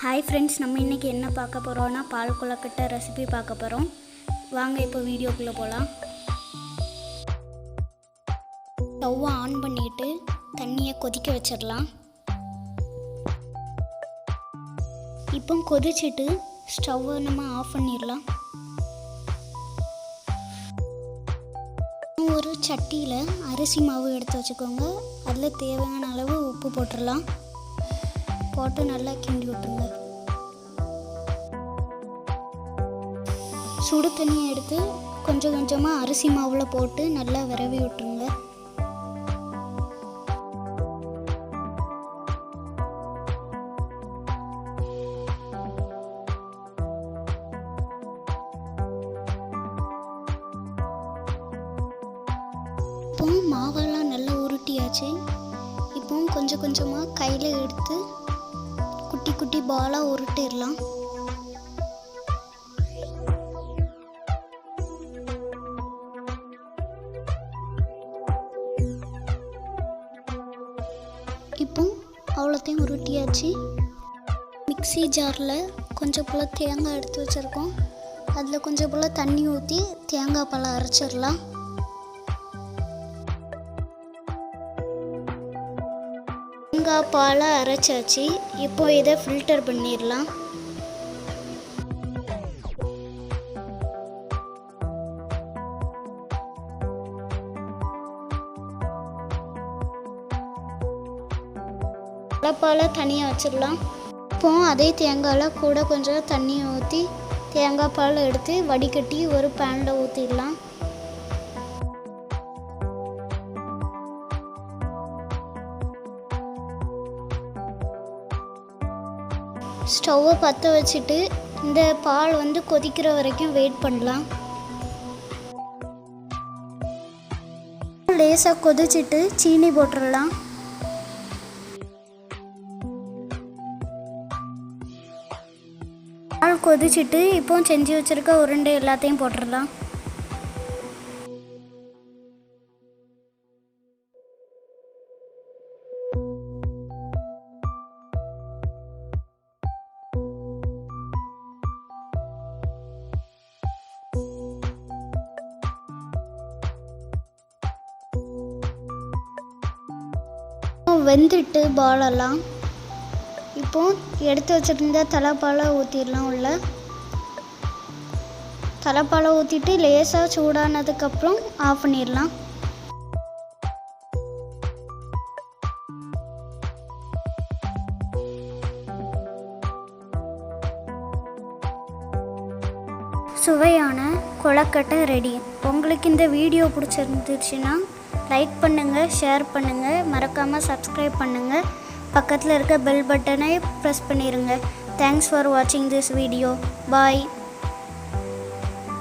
Hi friends, நம்ம இன்றைக்கி என்ன பார்க்க போகிறோன்னா பால் கொழுக்கட்டை ரெசிபி பார்க்க போகிறோம். வாங்க இப்போ வீடியோக்குள்ளே போகலாம். ஸ்டவ்வை ஆன் பண்ணிவிட்டு தண்ணியை கொதிக்க வச்சிடலாம். இப்போ கொதிச்சுட்டு ஸ்டவ்வை நம்ம ஆஃப் பண்ணிடலாம். ஒரு சட்டியில் அரிசி மாவு எடுத்து வச்சுக்கோங்க. அதில் தேவையான அளவு உப்பு போட்டுடலாம். போட்டு நல்லா கிண்டி விட்டுருங்க. சுடு தண்ணியை எடுத்து கொஞ்சம் கொஞ்சமாக அரிசி மாவில் போட்டு நல்லா விரவி விட்டுருங்க. இப்போ மாவெல்லாம் நல்லா உருட்டியாச்சு. இப்போ கொஞ்சம் கொஞ்சமாக கையில் எடுத்து குட்டி குட்டி பாலாக உருட்டிடலாம். இப்போ அவ்வளோத்தையும் உருட்டியாச்சு. மிக்ஸி ஜாரில் கொஞ்சம் போல் தேங்காய் எடுத்து வச்சுருக்கோம். அதில் கொஞ்சம் போல் தண்ணி ஊற்றி தேங்காய் பாலை அரைச்சிடலாம். தேங்காய் பாலை அரைச்சாச்சு. இப்போ இதை ஃபில்டர் பண்ணிடலாம். தலைப்பாலை தனியாக வச்சிடலாம். இப்போ அதே தேங்காயில் கூட கொஞ்சம் தண்ணியை ஊற்றி தேங்காய் பால் எடுத்து வடிகட்டி ஒரு பேனில் ஊற்றிடலாம். ஸ்டவ்வை பற்ற வச்சுட்டு இந்த பால் கொதிக்கிற வரைக்கும் வெயிட் பண்ணலாம். லேசாக கொதிச்சுட்டு சீனி போட்டுடலாம். பால் கொதிச்சுட்டு இப்போ செஞ்சு வச்சுருக்க உருண்டை எல்லாத்தையும் போட்டுடலாம். வெந்துட்டு பாலெல்லாம் இப்போ எடுத்து வச்சுருந்த தலைப்பாலை ஊற்றிடலாம். உள்ள தலைப்பாலை ஊற்றிட்டு லேசாக சூடானதுக்கப்புறம் ஆஃப் பண்ணிடலாம். சுவையான கொழுக்கட்டை ரெடி. உங்களுக்கு இந்த வீடியோ பிடிச்சிருந்துச்சுன்னா லைக் பண்ணுங்கள், ஷேர் பண்ணுங்கள், மறக்காமல் சப்ஸ்கிரைப் பண்ணுங்கள். பக்கத்தில் இருக்க பெல் பட்டனை ப்ரெஸ் பண்ணிடுங்க. தேங்க்ஸ் ஃபார் வாட்சிங் திஸ் வீடியோ. பாய்.